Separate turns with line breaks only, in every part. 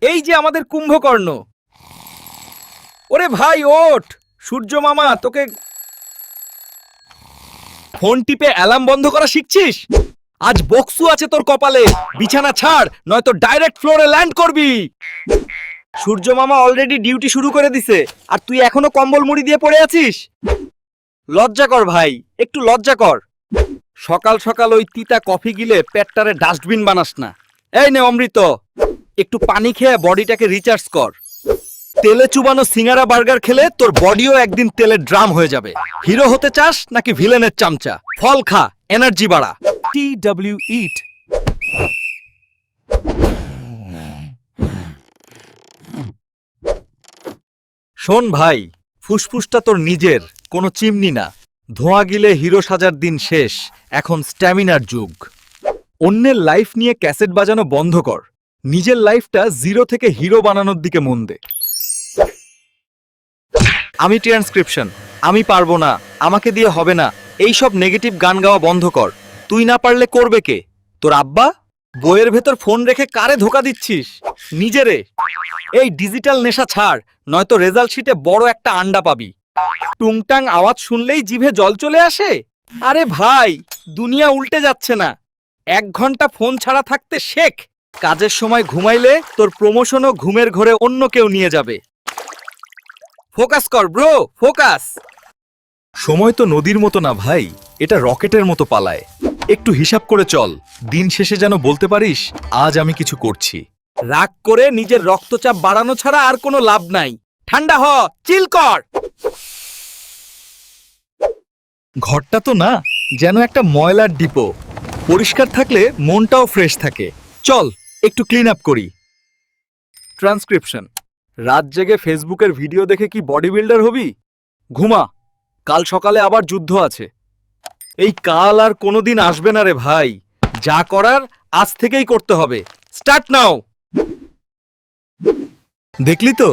এই যে আমাদের কুম্ভকর্ণ। ওরে ভাই ওঠ, সূর্য মামা তোকে ফোন টিপে অ্যালার্ম বন্ধ করা শিখছিস? আজ বক্সু আছে তোর কপালে, বিছানা ছাড় নয়তো ডাইরেক্ট ফ্লোরে ল্যান্ড করবি। সূর্য মামা অলরেডি ডিউটি শুরু করে দিছে, আর তুই এখনো কম্বল মুড়ি দিয়ে পড়ে আছিস। লজ্জা কর ভাই, একটু লজ্জা কর। সকাল সকাল ওই তিতা কফি গিলে পেটটারে ডাস্টবিন বানাস না। এই নে অমৃত, একটু পানি খেয়ে বডিটাকে রিচার্জ কর। তেলে চুবানো সিঙ্গারা বার্গার খেলে তোর বডিও একদিন তেলের ড্রাম হয়ে যাবে। হিরো হতে চাস নাকি ভিলেনের চামচা? ফল খা, এনার্জি বাড়া। TW ইট। শোন ভাই, ফুসফুসটা তোর নিজের, কোনো চিমনি না। ধোঁয়া গিলে হিরো সাজার দিন শেষ, এখন স্ট্যামিনার যুগ। অন্যের লাইফ নিয়ে ক্যাসেট বাজানো বন্ধ কর, নিজের লাইফটা জিরো থেকে হিরো বানানোর দিকে মন দে। আমি ট্রান্সক্রিপশন, আমি পারবো না, আমাকে দিয়ে হবে না, এইসব নেগেটিভ গান গাওয়া বন্ধ কর। তুই না পারলে করবে কে? তোর আব্বা? বইয়ের ভেতর ফোন রেখে কারে ধোকা দিচ্ছিস? নিজেরে। এই ডিজিটাল নেশা ছাড়, নয়তো রেজাল্ট শিটে বড় একটা আন্ডা পাবি। টুংটাং আওয়াজ শুনলেই জিভে জল চলে আসে। আরে ভাই, দুনিয়া উল্টে যাচ্ছে না। 1 ঘন্টা ফোন ছাড়া থাকতে শেখ। কাজের সময় ঘুমাইলে তোর প্রমোশনও ঘুমের ঘরে অন্য কেউ নিয়ে যাবে। ফোকাস কর ব্রো, ফোকাস। সময় তো নদীর মতো না ভাই, এটা রকেটের মতো পালায়। একটু হিসাব করে চল, দিন শেষে যেন বলতে পারিস আজ আমি কিছু করছি। রাগ করে নিজের রক্তচাপ বাড়ানো ছাড়া আর কোনো লাভ নাই। ঠান্ডা হ, চিল কর। ঘরটা তো না, যেন একটা ময়লার ডিপো। পরিষ্কার থাকলে মনটাও ফ্রেশ থাকে। চল একটু ক্লিন আপ করি। ট্রান্সক্রিপশন, রাত জেগে ফেসবুকের ভিডিও দেখে কি বডি বিল্ডার হবি? ঘুমা, কাল সকালে আবার যুদ্ধ আছে। এই কাল আর কোনোদিন আসবে না রে ভাই, যা করার আজ থেকেই করতে হবে। Start now. দেখলি তো,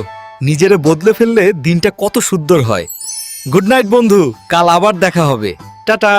নিজেরে বদলে ফেললে দিনটা কত সুন্দর হয়। গুড নাইট বন্ধু, কাল আবার দেখা হবে। টাটা।